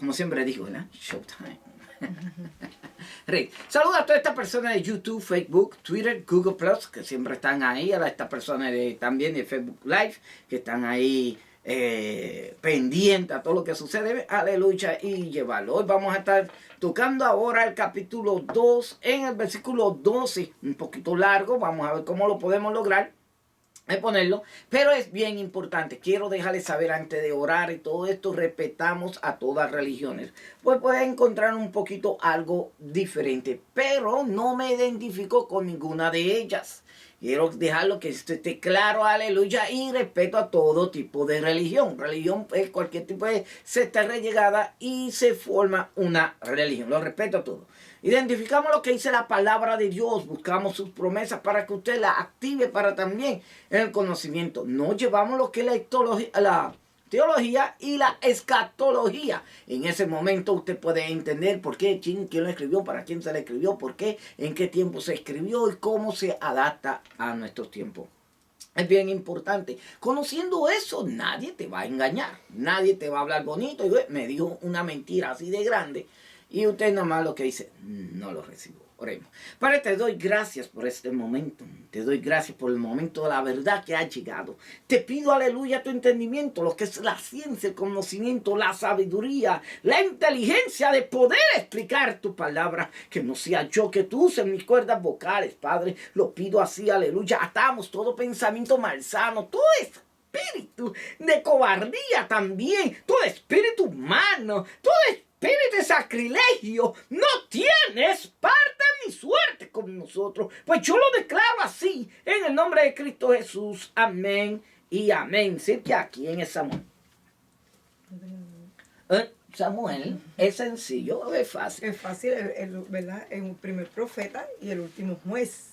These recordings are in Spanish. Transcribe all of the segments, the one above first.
como siempre digo, ¿verdad? Showtime. Rey, saluda a todas estas personas de YouTube, Facebook, Twitter, Google Plus, que siempre están ahí, a estas personas también de Facebook Live, que están ahí pendientes a todo lo que sucede, aleluya, y llevarlo. Hoy vamos a estar tocando ahora el capítulo 2, en el versículo 12, un poquito largo, vamos a ver cómo lo podemos lograr. Ponerlo, pero es bien importante. Quiero dejarles saber antes de orar y todo esto, respetamos a todas religiones. Pues puede encontrar un poquito algo diferente, pero no me identifico con ninguna de ellas. Quiero dejarlo que esté claro, aleluya, y respeto a todo tipo de religión. Religión es cualquier tipo de secta rellegada y se forma una religión. Lo respeto a todo. Identificamos lo que dice la palabra de Dios, buscamos sus promesas para que usted la active para también el conocimiento. No llevamos lo que es la teología y la escatología. En ese momento usted puede entender por qué, quién lo escribió, para quién se le escribió, por qué, en qué tiempo se escribió y cómo se adapta a nuestros tiempos. Es bien importante. Conociendo eso, nadie te va a engañar. Nadie te va a hablar bonito. Y me dijo una mentira así de grande. Y usted nada más lo que dice, no lo recibo. Oremos. Padre, te doy gracias por este momento. Te doy gracias por el momento de la verdad que ha llegado. Te pido, aleluya, tu entendimiento, lo que es la ciencia, el conocimiento, la sabiduría, la inteligencia de poder explicar tu palabra. Que no sea yo, que tú uses mis cuerdas vocales, Padre. Lo pido así, aleluya. Atamos todo pensamiento malsano, todo eso. Espíritu de cobardía también, todo espíritu humano, todo espíritu de sacrilegio, no tienes parte ni suerte con nosotros, pues yo lo declaro así, en el nombre de Cristo Jesús, amén y amén. Sí, que aquí en Samuel. Samuel es sencillo, es fácil. Es fácil, ¿verdad? Es un primer profeta y el último juez.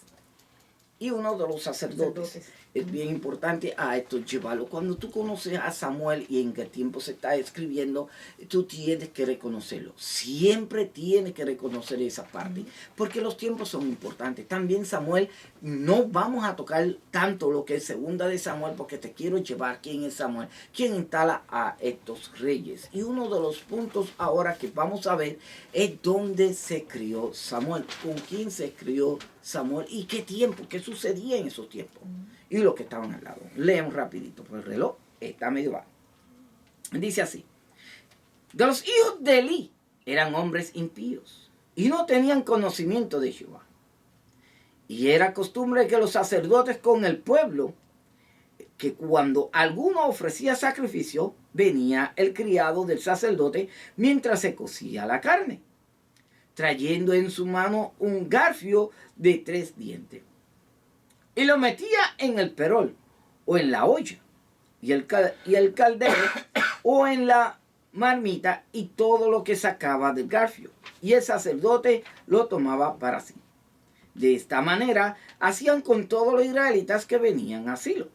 Y uno de los sacerdotes. Es bien importante a esto llevarlo. Cuando tú conoces a Samuel y en qué tiempo se está escribiendo, tú tienes que reconocerlo. Siempre tienes que reconocer esa parte. Porque los tiempos son importantes. También Samuel, no vamos a tocar tanto lo que es segunda de Samuel, porque te quiero llevar quién es Samuel, quién instala a estos reyes. Y uno de los puntos ahora que vamos a ver es dónde se crió Samuel, con quién se crió Samuel y qué tiempo, qué sucedía en esos tiempos. Y los que estaban al lado. Leemos rapidito, pues el reloj está medio bajo. Dice así: de los hijos de Elí eran hombres impíos y no tenían conocimiento de Jehová. Y era costumbre que los sacerdotes con el pueblo, que cuando alguno ofrecía sacrificio, venía el criado del sacerdote mientras se cocía la carne, trayendo en su mano un garfio de 3 dientes. Y lo metía en el perol o en la olla y el caldero o en la marmita y todo lo que sacaba del garfio. Y el sacerdote lo tomaba para sí. De esta manera hacían con todos los israelitas que venían a Silo.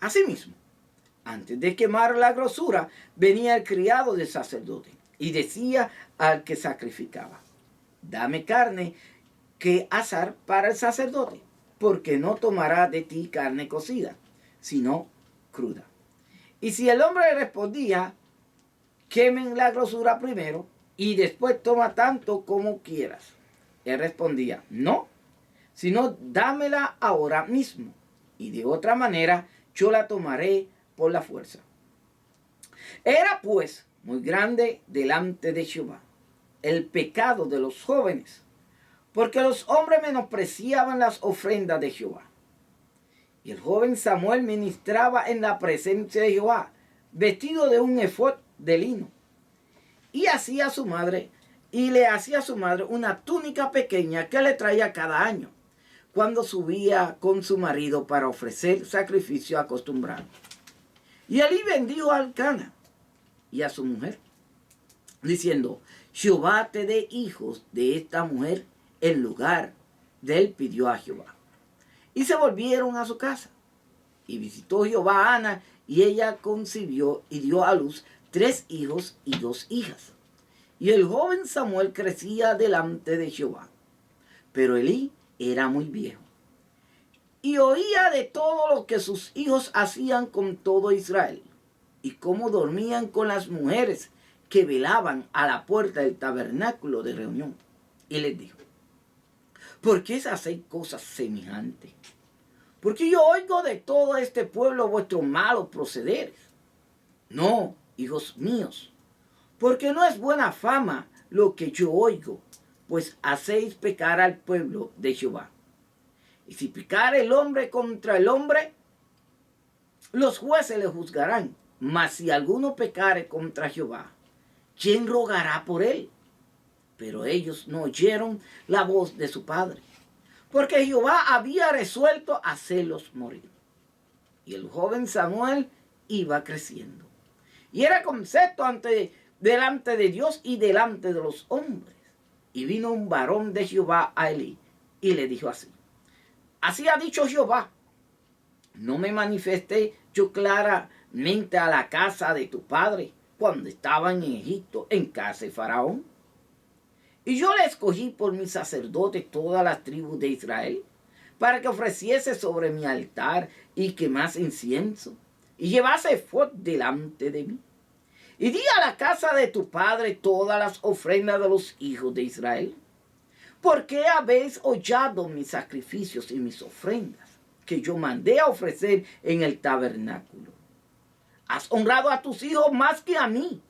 Asimismo, antes de quemar la grosura, venía el criado del sacerdote y decía al que sacrificaba: dame carne que asar para el sacerdote, porque no tomará de ti carne cocida, sino cruda. Y si el hombre le respondía: quemen la grosura primero y después toma tanto como quieras, él respondía: no, sino dámela ahora mismo, y de otra manera yo la tomaré por la fuerza. Era pues muy grande delante de Jehová el pecado de los jóvenes, porque los hombres menospreciaban las ofrendas de Jehová. Y el joven Samuel ministraba en la presencia de Jehová, vestido de un efod de lino. Y le hacía a su madre una túnica pequeña que le traía cada año, cuando subía con su marido para ofrecer sacrificio acostumbrado. Y Elí bendijo a Elcana y a su mujer, diciendo: Jehová te dé hijos de esta mujer en lugar de él, pidió a Jehová. Y se volvieron a su casa. Y visitó Jehová a Ana, y ella concibió y dio a luz 3 hijos y 2 hijas. Y el joven Samuel crecía delante de Jehová. Pero Elí era muy viejo. Y oía de todo lo que sus hijos hacían con todo Israel, y cómo dormían con las mujeres que velaban a la puerta del tabernáculo de reunión. Y les dijo, ¿por qué hacéis cosas semejantes? Porque yo oigo de todo este pueblo vuestros malos procederes. No, hijos míos, porque no es buena fama lo que yo oigo, pues hacéis pecar al pueblo de Jehová. Y si pecar el hombre contra el hombre, los jueces le juzgarán. Mas si alguno pecare contra Jehová, ¿quién rogará por él? Pero ellos no oyeron la voz de su padre, porque Jehová había resuelto hacerlos morir. Y el joven Samuel iba creciendo, y era concepto delante de Dios y delante de los hombres. Y vino un varón de Jehová a Elí, y le dijo así, así ha dicho Jehová, no me manifesté yo claramente a la casa de tu padre cuando estaban en Egipto, en casa de Faraón. Y yo le escogí por mis sacerdotes todas las tribus de Israel, para que ofreciese sobre mi altar y quemase incienso, y llevase ephod delante de mí. Y di a la casa de tu padre todas las ofrendas de los hijos de Israel. ¿Por qué habéis hollado mis sacrificios y mis ofrendas, que yo mandé a ofrecer en el tabernáculo? Has honrado a tus hijos más que a mí,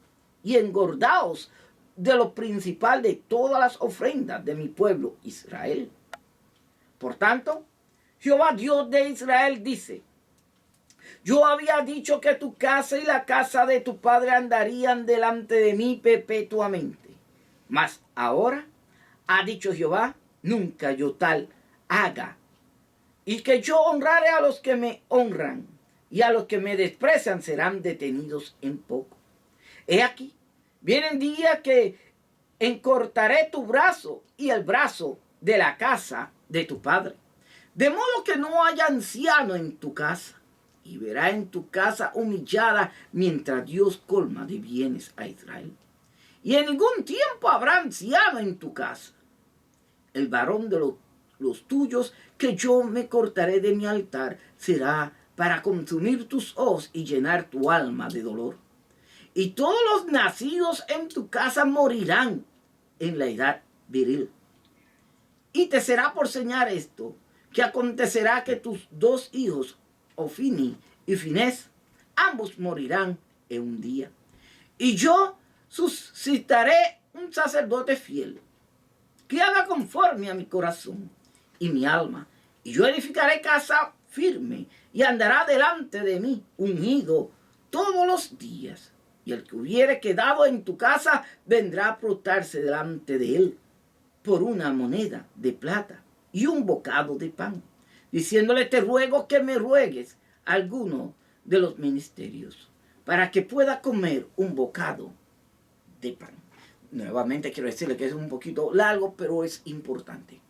y engordaos de lo principal de todas las ofrendas de mi pueblo Israel. Por tanto, Jehová Dios de Israel dice, yo había dicho que tu casa y la casa de tu padre andarían delante de mí perpetuamente. Mas ahora ha dicho Jehová, nunca yo tal haga. Y que yo honraré a los que me honran, y a los que me desprecian serán detenidos en poco. He aquí, vienen días que encortaré tu brazo y el brazo de la casa de tu padre, de modo que no haya anciano en tu casa, y verá en tu casa humillada mientras Dios colma de bienes a Israel. Y en ningún tiempo habrá anciano en tu casa. El varón de los tuyos que yo me cortaré de mi altar será para consumir tus ojos y llenar tu alma de dolor. Y todos los nacidos en tu casa morirán en la edad viril. Y te será por señal esto, que acontecerá que tus dos hijos, Ofni y Finés, ambos morirán en un día. Y yo suscitaré un sacerdote fiel, que haga conforme a mi corazón y mi alma. Y yo edificaré casa firme, y andará delante de mí ungido todos los días. Y el que hubiere quedado en tu casa vendrá a prostrarse delante de él por una moneda de plata y un bocado de pan, diciéndole, te ruego que me ruegues alguno de los ministerios, para que pueda comer un bocado de pan. Nuevamente quiero decirle que es un poquito largo, pero es importante.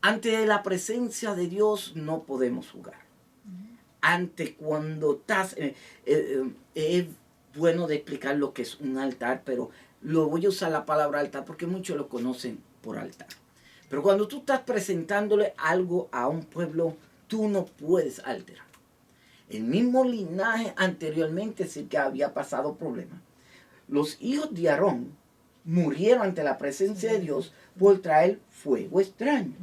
Ante la presencia de Dios no podemos jugar. Ante cuando estás... es bueno de explicar lo que es un altar, pero lo voy a usar la palabra altar porque muchos lo conocen por altar. Pero cuando tú estás presentándole algo a un pueblo, tú no puedes alterar. El mismo linaje anteriormente sí que había pasado problemas. Los hijos de Aarón murieron ante la presencia de Dios por traer fuego extraño.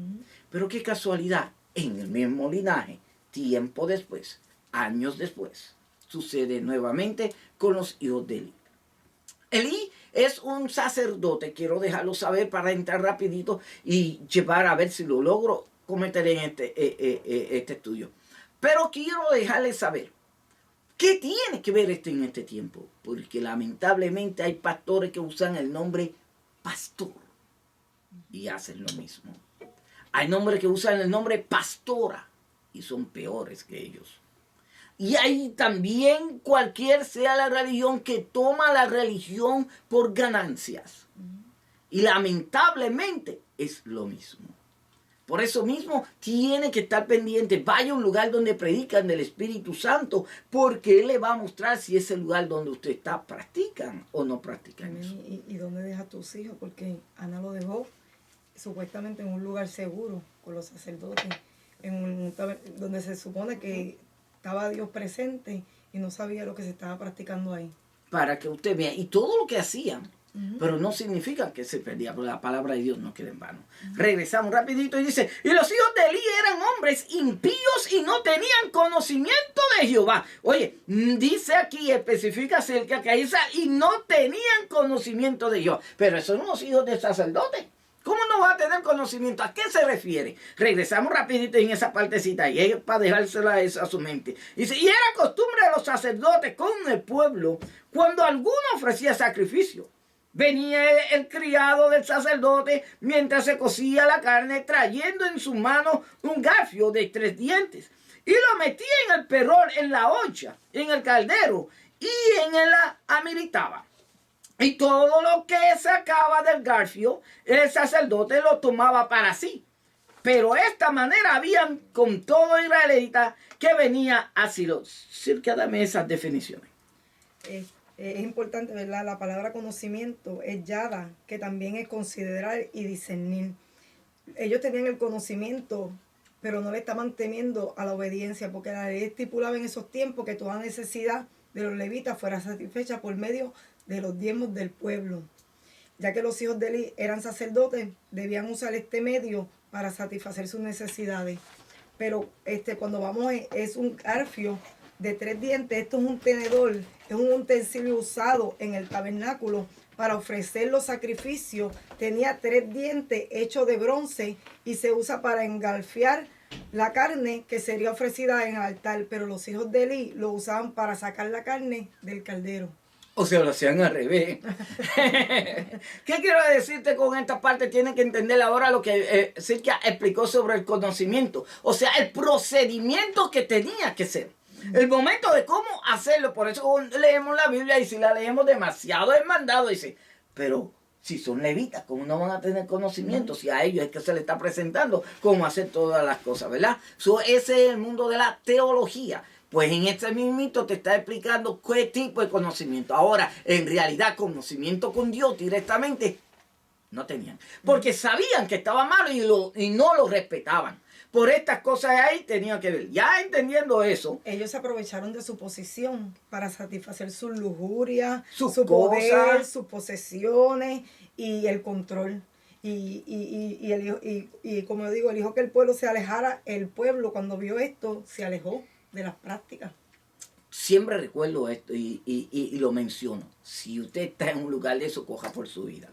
Pero qué casualidad, en el mismo linaje, tiempo después, años después, sucede nuevamente con los hijos de Elí. Elí es un sacerdote, quiero dejarlo saber para entrar rapidito y llevar a ver si lo logro cometer en este estudio. Pero quiero dejarles saber, ¿qué tiene que ver esto en este tiempo? Porque lamentablemente hay pastores que usan el nombre pastor y hacen lo mismo. Hay hombres que usan el nombre pastora y son peores que ellos. Y hay también cualquier sea la religión que toma la religión por ganancias. Y lamentablemente es lo mismo. Por eso mismo tiene que estar pendiente. Vaya a un lugar donde predican del Espíritu Santo, porque Él le va a mostrar si ese lugar donde usted está practican o no practican eso. ¿Y dónde deja a tus hijos? Porque Ana lo dejó supuestamente en un lugar seguro con los sacerdotes, donde se supone que estaba Dios presente y no sabía lo que se estaba practicando ahí. para que usted vea. Y todo lo que hacían, pero no significa que se perdía, porque la palabra de Dios no queda en vano. Regresamos rapidito y dice, y los hijos de Eli eran hombres impíos y no tenían conocimiento de Jehová. Oye, dice aquí, especifica acerca que y no tenían conocimiento de Jehová. Pero son los hijos del sacerdote. ¿Cómo no va a tener conocimiento? ¿A qué se refiere? Regresamos rapidito en esa partecita y es para dejársela a su mente. Dice, y era costumbre de los sacerdotes con el pueblo cuando alguno ofrecía sacrificio. Venía el criado del sacerdote mientras se cocía la carne, trayendo en su mano un garfio de 3 dientes. Y lo metía en el perol, en la olla, en el caldero, y en él amiritaba. Y todo lo que sacaba del garfio, el sacerdote lo tomaba para sí. Pero de esta manera habían con todo israelita que venía a Silo. Circa, dame esas definiciones. Es importante, ¿verdad? La palabra conocimiento es yada, que también es considerar y discernir. Ellos tenían el conocimiento, pero no le estaban temiendo a la obediencia, porque la ley estipulaba en esos tiempos que toda necesidad de los levitas fuera satisfecha por medio de los diezmos del pueblo. Ya que los hijos de Eli eran sacerdotes, debían usar este medio para satisfacer sus necesidades. Pero cuando vamos, es un garfio de 3 dientes. Esto es un tenedor, es un utensilio usado en el tabernáculo para ofrecer los sacrificios. Tenía 3 dientes hechos de bronce y se usa para engalfiar la carne que sería ofrecida en el altar. Pero los hijos de Eli lo usaban para sacar la carne del caldero. O sea, lo hacían al revés. ¿Qué quiero decirte con esta parte? Tienen que entender ahora lo que Silvia explicó sobre el conocimiento. O sea, el procedimiento que tenía que ser. El momento de cómo hacerlo. Por eso leemos la Biblia y si la leemos demasiado es mandado. Dice, pero si son levitas, ¿cómo no van a tener conocimiento? Si a ellos es que se les está presentando cómo hacer todas las cosas, ¿verdad? Ese es el mundo de la teología. Pues en este mismito te está explicando qué tipo de conocimiento. Ahora, en realidad, conocimiento con Dios directamente no tenían. Porque sabían que estaba malo y no lo respetaban. Por estas cosas ahí tenían que ver. Ya entendiendo eso. Ellos se aprovecharon de su posición para satisfacer sus lujurias, su cosas, poder, sus posesiones y el control. Y como yo digo, el hijo que el pueblo se alejara, el pueblo cuando vio esto se alejó de las prácticas. Siempre recuerdo esto y lo menciono. Si usted está en un lugar de eso, coja por su vida.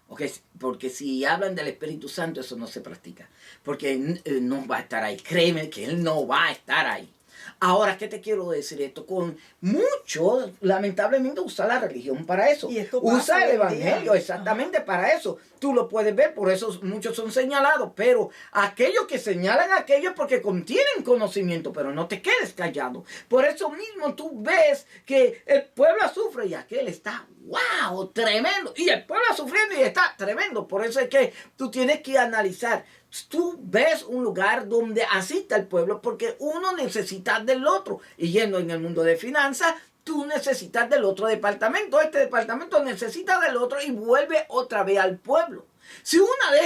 Okay, porque si hablan del Espíritu Santo, eso no se practica. Porque no va a estar ahí. Créeme que Él no va a estar ahí. Ahora, ¿qué te quiero decir esto? Con muchos, lamentablemente, usa la religión para eso. Usa el evangelio exactamente para eso. Tú lo puedes ver, por eso muchos son señalados. Pero aquellos que señalan a aquellos porque contienen conocimiento, pero no te quedes callado. Por eso mismo tú ves que el pueblo sufre y aquel está, wow, tremendo. Y el pueblo sufriendo y está tremendo. Por eso es que tú tienes que analizar. Tú ves un lugar donde asista el pueblo porque uno necesita del otro. Y yendo en el mundo de finanzas, tú necesitas del otro departamento. Este departamento necesita del otro y vuelve otra vez al pueblo. Si una de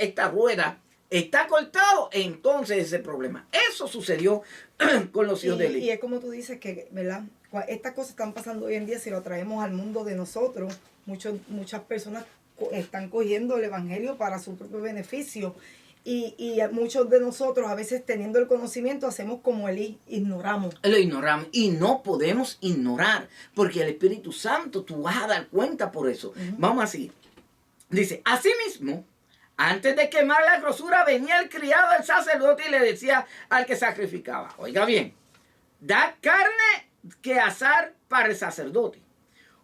esta rueda está cortado, entonces ese problema. Eso sucedió con los hijos de Eli. Y es como tú dices que, ¿verdad? Estas cosas están pasando hoy en día. Si lo traemos al mundo de nosotros, muchas personas están cogiendo el evangelio para su propio beneficio y muchos de nosotros a veces teniendo el conocimiento hacemos como Elí, ignoramos. Lo ignoramos y no podemos ignorar porque el Espíritu Santo, tú vas a dar cuenta por eso. Vamos así. Dice, asimismo, antes de quemar la grosura venía el criado del sacerdote y le decía al que sacrificaba, oiga bien, da carne que asar para el sacerdote,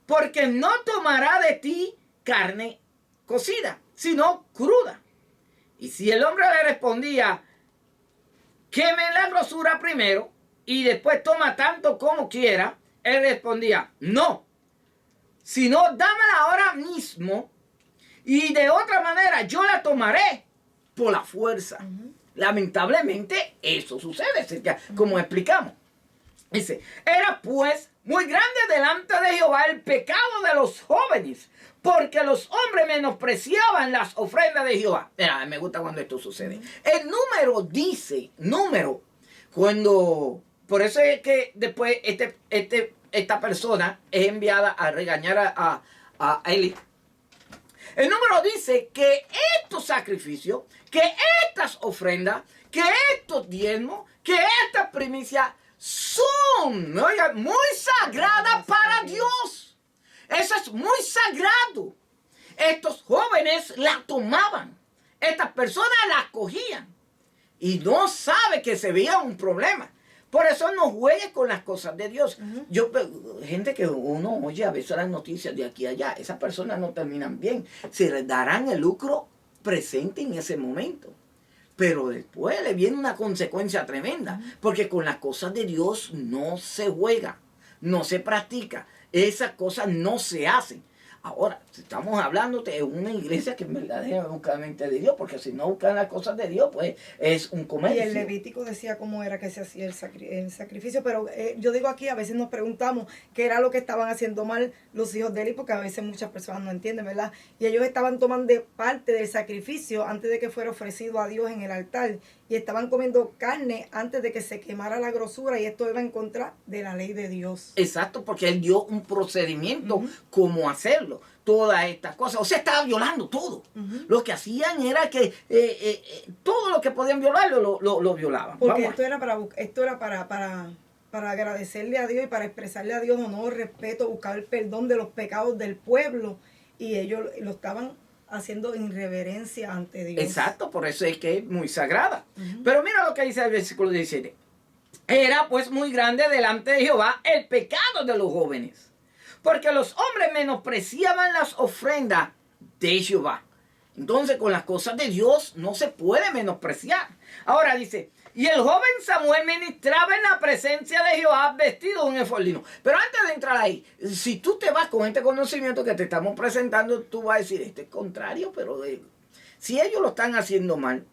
porque no tomará de ti carne cocida, sino cruda. Y si el hombre le respondía, queme la grosura primero y después toma tanto como quiera, él respondía, no, sino dámela ahora mismo y de otra manera yo la tomaré por la fuerza. Lamentablemente eso sucede, como explicamos. Dice, era pues muy grande delante de Jehová el pecado de los jóvenes, porque los hombres menospreciaban las ofrendas de Jehová. Mira, me gusta cuando esto sucede. El número dice, cuando, por eso es que después este esta persona es enviada a regañar a Eli. El número dice que estos sacrificios, que estas ofrendas, que estos diezmos, que estas primicias son, oiga, muy sagradas para Dios. Eso es muy sagrado. Estos jóvenes la tomaban. Estas personas la cogían. Y no sabe que se veía un problema. Por eso no juegue con las cosas de Dios. Gente que uno oye a veces las noticias de aquí a allá, esas personas no terminan bien. Se les darán el lucro presente en ese momento. Pero después le viene una consecuencia tremenda. Porque con las cosas de Dios no se juega, no se practica. Esas cosas no se hacen. Ahora, estamos hablando de una iglesia que en verdad es verdaderamente de Dios, porque si no buscan las cosas de Dios, pues es un comercio. Y el Levítico decía cómo era que se hacía el sacrificio, pero yo digo aquí, a veces nos preguntamos qué era lo que estaban haciendo mal los hijos de Eli, porque a veces muchas personas no entienden, ¿verdad? Y ellos estaban tomando parte del sacrificio antes de que fuera ofrecido a Dios en el altar, y estaban comiendo carne antes de que se quemara la grosura, y esto iba en contra de la ley de Dios. Exacto, porque él dio un procedimiento cómo hacerlo. Todas estas cosas, o sea, estaba violando todo. Lo que hacían era que todo lo que podían violarlo lo violaban. Porque esto era para agradecerle a Dios y para expresarle a Dios honor, respeto, buscar el perdón de los pecados del pueblo, y ellos lo estaban haciendo en reverencia ante Dios. Exacto, por eso es que es muy sagrada. Pero mira lo que dice el versículo 17. Era pues muy grande delante de Jehová el pecado de los jóvenes, porque los hombres menospreciaban las ofrendas de Jehová. Entonces con las cosas de Dios no se puede menospreciar. Ahora dice, y el joven Samuel ministraba en la presencia de Jehová vestido de un efod lino. Pero antes de entrar ahí, si tú te vas con este conocimiento que te estamos presentando, tú vas a decir, este es contrario, pero si ellos lo están haciendo mal,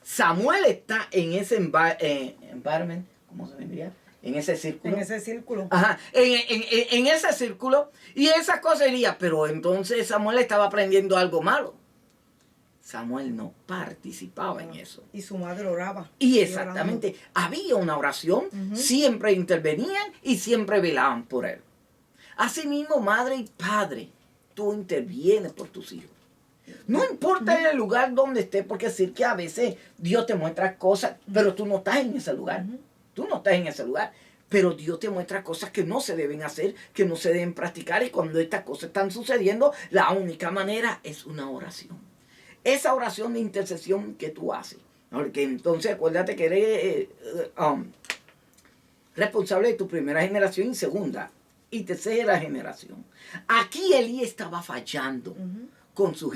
Samuel está en ese environment, ¿cómo se diría? En ese círculo. En ese círculo. Ajá, en ese círculo. Y esas cosas diría, pero entonces Samuel estaba aprendiendo algo malo. Samuel no participaba en eso. Y su madre oraba. Y exactamente, había una oración, siempre intervenían y siempre velaban por él. Asimismo, madre y padre, tú intervienes por tus hijos. No importa en el lugar donde estés, porque decir que a veces Dios te muestra cosas, pero tú no estás en ese lugar. Tú no estás en ese lugar. Pero Dios te muestra cosas que no se deben hacer, que no se deben practicar. Y cuando estas cosas están sucediendo, la única manera es una oración. Esa oración de intercesión que tú haces. Porque entonces acuérdate que eres responsable de tu primera generación y segunda y tercera generación. Aquí Elí estaba fallando con su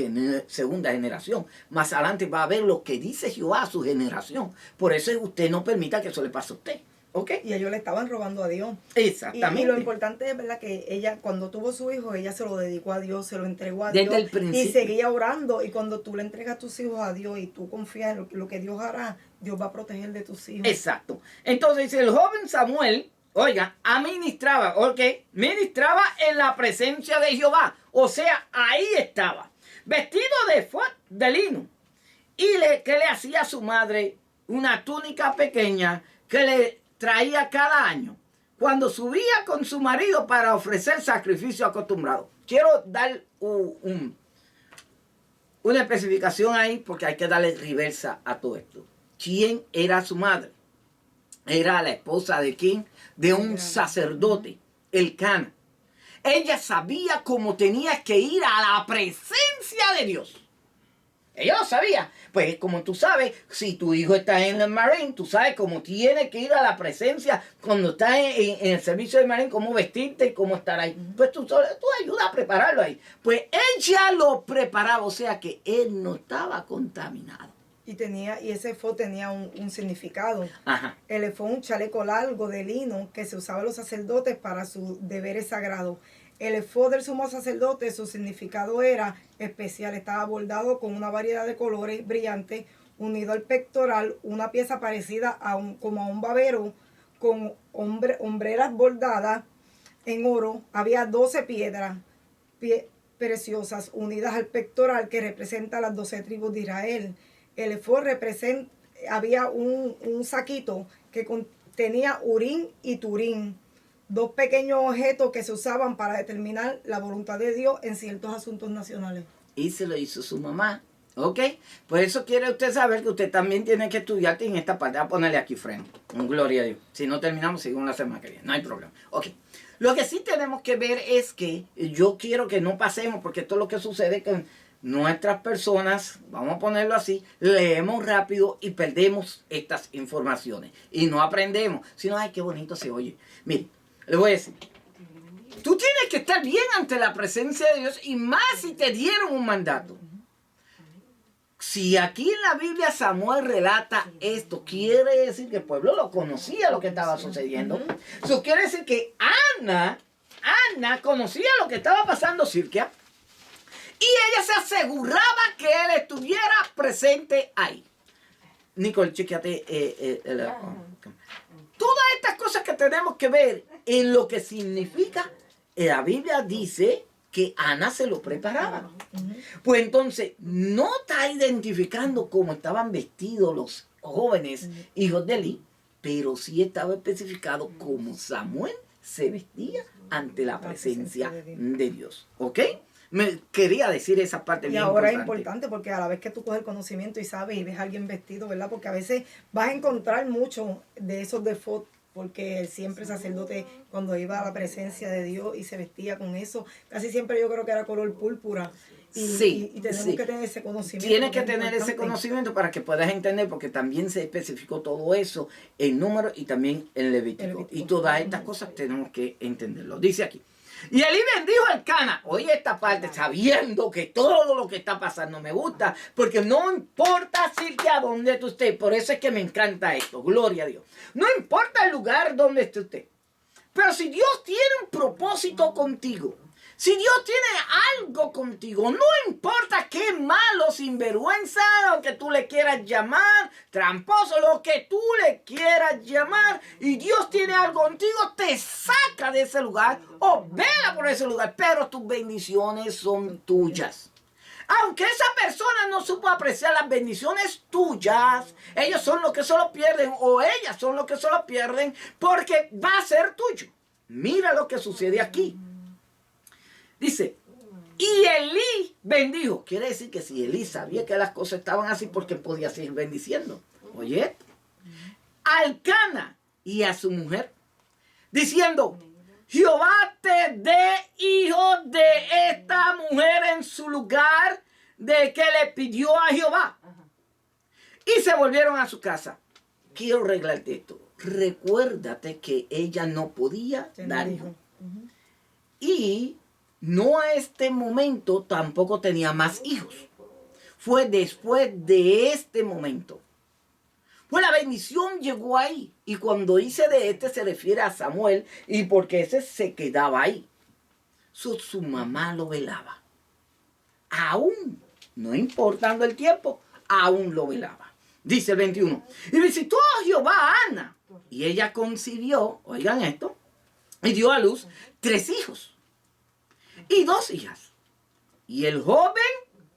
segunda generación. Más adelante va a ver lo que dice Jehová a su generación. Por eso usted no permita que eso le pase a usted. ¿Okay? Y ellos le estaban robando a Dios. Exactamente. Y lo importante es, ¿verdad?, que ella, cuando tuvo su hijo, ella se lo dedicó a Dios, se lo entregó a Desde Dios. el principio. Y seguía orando. Y cuando tú le entregas a tus hijos a Dios y tú confías en lo que Dios hará, Dios va a proteger de tus hijos. Exacto. Entonces dice, el joven Samuel, oiga, administraba en la presencia de Jehová. O sea, ahí estaba. Vestido de efod de lino. Y que le hacía a su madre una túnica pequeña que le traía cada año cuando subía con su marido para ofrecer sacrificio acostumbrado. Quiero dar una especificación ahí porque hay que darle reversa a todo esto. ¿Quién era su madre? Era la esposa de quién? De un sacerdote, Elcana. Ella sabía cómo tenía que ir a la presencia de Dios. Ella lo sabía. Pues como tú sabes, si tu hijo está en el Marine, tú sabes cómo tiene que ir a la presencia cuando está en el servicio del Marine, cómo vestirte y cómo estar ahí. Pues tú ayudas a prepararlo ahí. Pues ella lo preparaba, o sea que él no estaba contaminado. Y ese efod tenía un significado. Ajá. El efod, un chaleco largo de lino que se usaba los sacerdotes para sus deberes sagrados. El efod del sumo sacerdote, su significado era especial. Estaba bordado con una variedad de colores brillantes, unido al pectoral, una pieza parecida como a un babero, con hombreras bordadas en oro. Había 12 piedras preciosas unidas al pectoral que representa las 12 tribus de Israel. El efod había un saquito que contenía urín y turín, dos pequeños objetos que se usaban para determinar la voluntad de Dios en ciertos asuntos nacionales. Y se lo hizo su mamá. ¿Ok? Por eso quiere usted saber que usted también tiene que estudiar en esta parte. Voy a ponerle aquí frente. Gloria a Dios. Si no terminamos, seguimos la semana que viene. No hay problema. Ok. Lo que sí tenemos que ver es que yo quiero que no pasemos, porque esto es lo que sucede con nuestras personas, vamos a ponerlo así, leemos rápido y perdemos estas informaciones. Y no aprendemos. Sino, ay, qué bonito se oye. Mire, le voy a decir. Tú tienes que estar bien ante la presencia de Dios y más si te dieron un mandato. Si aquí en la Biblia Samuel relata esto, quiere decir que el pueblo lo conocía lo que estaba sucediendo. Eso quiere decir que Ana conocía lo que estaba pasando cerca y ella se aseguraba que él estuviera presente ahí. Nicole, chequeate. Todas estas cosas que tenemos que ver en lo que significa, la Biblia dice que Ana se lo preparaba. Pues entonces, no está identificando cómo estaban vestidos los jóvenes hijos de Eli, pero sí estaba especificado cómo Samuel se vestía ante la presencia de Dios. ¿Ok? Me quería decir esa parte bien importante. Y ahora es importante porque a la vez que tú coges el conocimiento y sabes y ves a alguien vestido, ¿verdad? Porque a veces vas a encontrar mucho de esos defaults, porque siempre el sacerdote cuando iba a la presencia de Dios y se vestía con eso, casi siempre yo creo que era color púrpura. Y tenemos que tener ese conocimiento. Tienes que tener ese conocimiento para que puedas entender, porque también se especificó todo eso en Números y también en Levítico. Y todas estas cosas tenemos que entenderlo. Dice aquí. Y Elí bendijo a Elcana. Oye esta parte, sabiendo que todo lo que está pasando me gusta, porque no importa irte a donde tú estés. Por eso es que me encanta esto. Gloria a Dios. No importa el lugar donde esté usted. Pero si Dios tiene un propósito contigo, si Dios tiene algo contigo, no importa qué malo, sinvergüenza, lo que tú le quieras llamar, tramposo, lo que tú le quieras llamar, y Dios tiene algo contigo, te saca de ese lugar o vela por ese lugar, pero tus bendiciones son tuyas. Aunque esa persona no supo apreciar las bendiciones tuyas, ellos son los que solo pierden o ellas son los que solo pierden porque va a ser tuyo. Mira lo que sucede aquí. Dice, y Elí bendijo. Quiere decir que si Elí sabía que las cosas estaban así, porque podía seguir bendiciendo. Oye, a Elcana y a su mujer, diciendo, Jehová te dé hijos de esta mujer en su lugar de que le pidió a Jehová. Y se volvieron a su casa. Quiero arreglarte esto. Recuérdate que ella no podía dar hijos. Y no a este momento tampoco tenía más hijos. Fue después de este momento. Pues la bendición llegó ahí. Y cuando dice de este se refiere a Samuel. Y porque ese se quedaba ahí. Su mamá lo velaba. Aún, no importando el tiempo, aún lo velaba. Dice el 21. Y visitó a Jehová a Ana. Y ella concibió, oigan esto, y dio a luz 3 hijos. Y 2 hijas. Y el joven,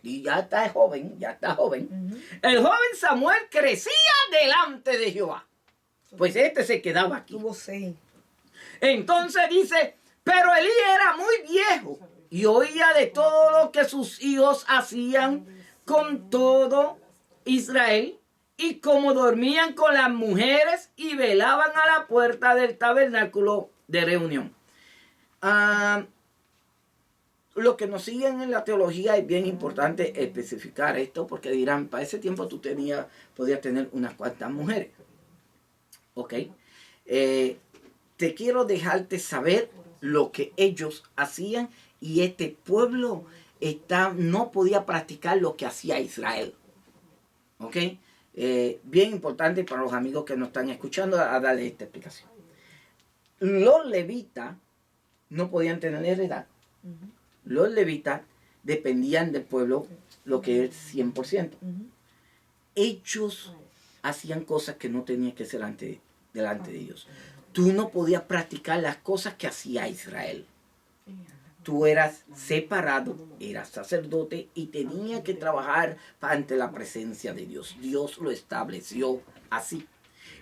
y ya está joven, el joven Samuel crecía delante de Jehová. Pues este se quedaba aquí. Tuvo 6. Entonces dice, pero Elí era muy viejo y oía de todo lo que sus hijos hacían con todo Israel y como dormían con las mujeres y velaban a la puerta del tabernáculo de reunión. Los que nos siguen en la teología es bien importante especificar esto porque dirán, para ese tiempo tú podías tener unas cuantas mujeres. ¿Ok? Te quiero dejarte saber lo que ellos hacían y este pueblo no podía practicar lo que hacía Israel. ¿Ok? Bien importante para los amigos que nos están escuchando a darles esta explicación. Los levitas no podían tener heredad. Los levitas dependían del pueblo, lo que es 100%. Ellos hacían cosas que no tenían que ser delante de Dios. Tú no podías practicar las cosas que hacía Israel. Tú eras separado, eras sacerdote y tenías que trabajar ante la presencia de Dios. Dios lo estableció así.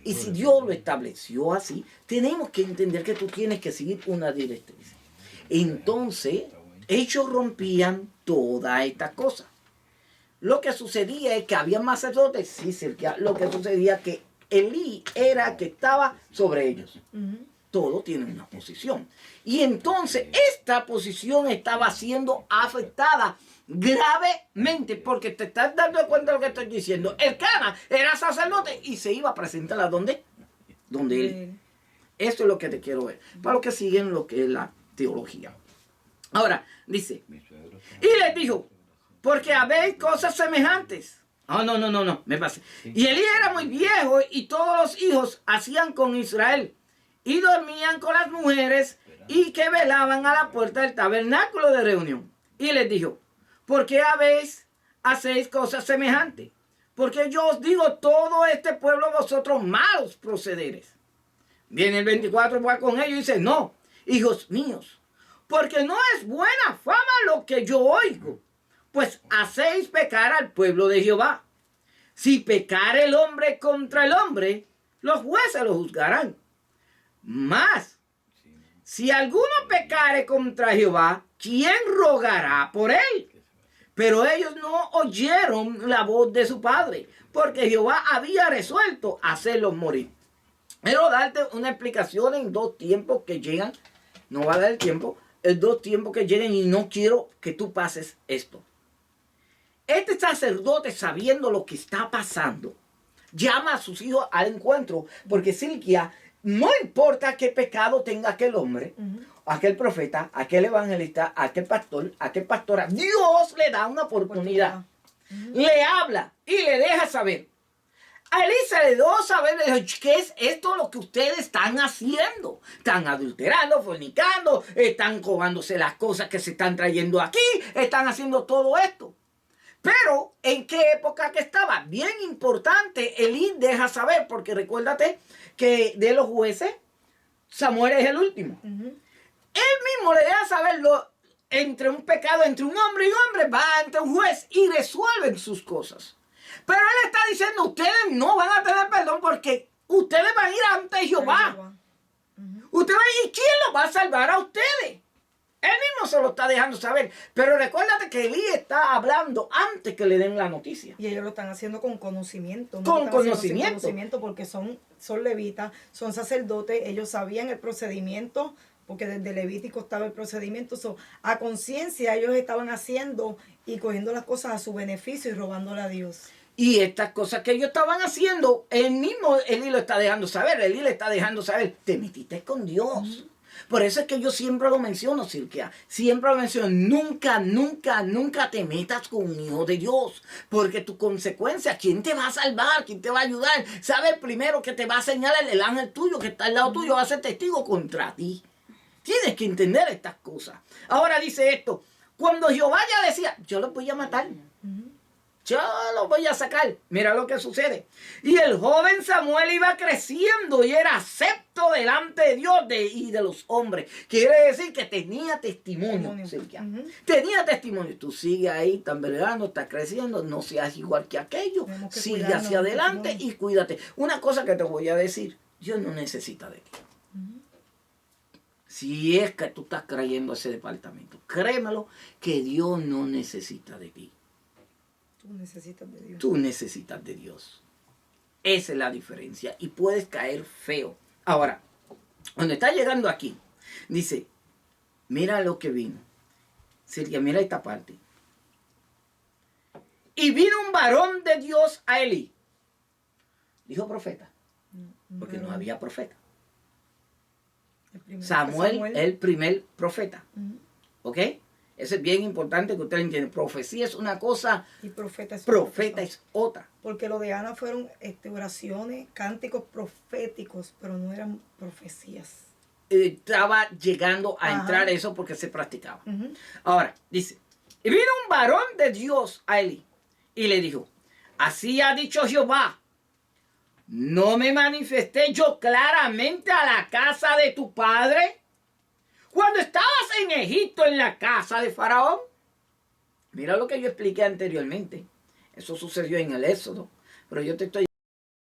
Y si Dios lo estableció así, tenemos que entender que tú tienes que seguir una directriz. Entonces, ellos rompían toda esta cosa. Lo que sucedía es que había más sacerdotes, sí, cerca. Lo que sucedía es que Elí era que estaba sobre ellos. Todo tiene una posición. Y entonces esta posición estaba siendo afectada gravemente, porque te estás dando cuenta de lo que estoy diciendo. El Cana era sacerdote y se iba a presentar a donde él. Esto es lo que te quiero ver, para los que siguen lo que es la teología. Ahora, dice, y les dijo, porque habéis cosas semejantes. No, me pasa. Y Elí era muy viejo y todos los hijos hacían con Israel y dormían con las mujeres y que velaban a la puerta del tabernáculo de reunión. Y les dijo, ¿por qué hacéis cosas semejantes? Porque yo os digo, todo este pueblo vosotros malos procederes. Viene el 24, va con ellos y dice, no, hijos míos, porque no es buena fama lo que yo oigo, pues hacéis pecar al pueblo de Jehová. Si pecare el hombre contra el hombre, los jueces lo juzgarán. Mas, si alguno pecare contra Jehová, ¿quién rogará por él? Pero ellos no oyeron la voz de su padre, porque Jehová había resuelto hacerlos morir. Quiero darte una explicación en dos tiempos que llegan. No va a dar el tiempo. En dos tiempos que lleguen y no quiero que tú pases esto. Este sacerdote, sabiendo lo que está pasando, llama a sus hijos al encuentro, porque Silquia, no importa qué pecado tenga aquel hombre, aquel profeta, aquel evangelista, aquel pastor, aquel pastora, Dios le da una oportunidad. Le habla y le deja saber. A Elí se le dio saber, le dijo, ¿qué es esto lo que ustedes están haciendo? Están adulterando, fornicando, están cobándose las cosas que se están trayendo aquí, están haciendo todo esto. Pero, ¿en qué época que estaba? Bien importante, Elí deja saber, porque recuérdate que de los jueces, Samuel es el último. Él mismo le deja saberlo entre un pecado, entre un hombre y un hombre, va ante un juez y resuelven sus cosas. Pero él está diciendo, ustedes no van a tener perdón porque ustedes van a ir ante Jehová. Ustedes van a ir, ¿y quién los va a salvar a ustedes? Él mismo se lo está dejando saber. Pero recuérdate que Elí está hablando antes que le den la noticia. Y ellos lo están haciendo con conocimiento. ¿No? Con conocimiento. Porque son levitas, son sacerdotes, ellos sabían el procedimiento, porque desde Levítico estaba el procedimiento. A conciencia ellos estaban haciendo y cogiendo las cosas a su beneficio y robándole a Dios. Y estas cosas que ellos estaban haciendo, él mismo Elí lo está dejando saber. Elí le está dejando saber, te metiste con Dios. Por eso es que yo siempre lo menciono, Silquia. Siempre lo menciono. Nunca te metas con un hijo de Dios. Porque tu consecuencia, ¿quién te va a salvar? ¿Quién te va a ayudar? ¿Sabe el primero que te va a señalar? El ángel tuyo que está al lado tuyo va a ser testigo contra ti. Tienes que entender estas cosas. Ahora dice esto. Cuando Jehová ya decía, yo los voy a matar. Yo los voy a sacar. Mira lo que sucede. Y el joven Samuel iba creciendo y era acepto delante de Dios y de los hombres. Quiere decir que tenía testimonio. Tenía testimonio. Tú sigues ahí, estás bregando, estás creciendo, no seas igual que aquello. Sigue hacia adelante y cuídate. Una cosa que te voy a decir, Dios no necesita de ti. Si es que tú estás creyendo ese departamento, créemelo que Dios no necesita de ti. Tú necesitas de Dios. Tú necesitas de Dios. Esa es la diferencia. Y puedes caer feo. Ahora, cuando está llegando aquí, dice, mira lo que vino. Silvia, mira esta parte. Y vino un varón de Dios a Elí. Dijo profeta. Porque no había profeta. Samuel, el primer profeta. ¿Ok? Eso es bien importante que usted entienda. Profecía es una cosa y profeta es otra. Porque lo de Ana fueron oraciones, cánticos proféticos, pero no eran profecías. Estaba llegando a entrar eso porque se practicaba. Ahora, dice, y vino un varón de Dios a Elí y le dijo, así ha dicho Jehová, ¿no me manifesté yo claramente a la casa de tu padre? Cuando estabas en Egipto, en la casa de Faraón. Mira lo que yo expliqué anteriormente. Eso sucedió en el Éxodo. Pero yo te estoy